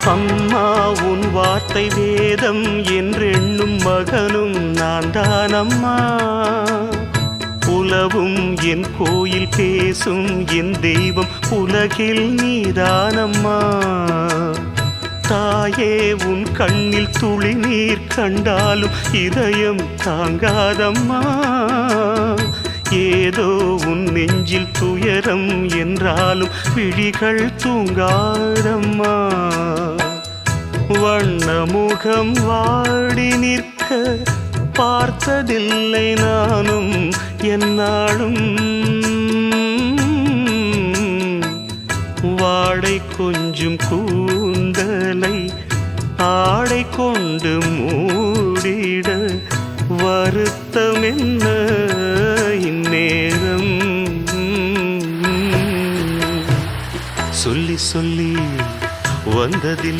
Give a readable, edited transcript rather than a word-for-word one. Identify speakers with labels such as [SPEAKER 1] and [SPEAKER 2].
[SPEAKER 1] அம்மா உன் வார்த்தை வேதம் என்றெண்ணும் மகனும் நான் தானம்மா. உலவும் என் கோயில் பேசும் என் தெய்வம் உலகில் நீதானம்மா. தாயே உன் கண்ணில் துளி நீர் கண்டாலும் இதயம் தாங்காதம்மா. ஏதோ உன் நெஞ்சில் துயரம் என்றாலும் விழிகள் தூங்காதம்மா. வண்ணமுகம் வாடி நிற்க பார்த்ததில்லை நானும் என்னாலும். வாடை கொஞ்சம் கூந்தலை ஆடை கொண்டு மூடிட வருத்தம் என்ன இந்நேரம். சொல்லி சொல்லி வந்ததில்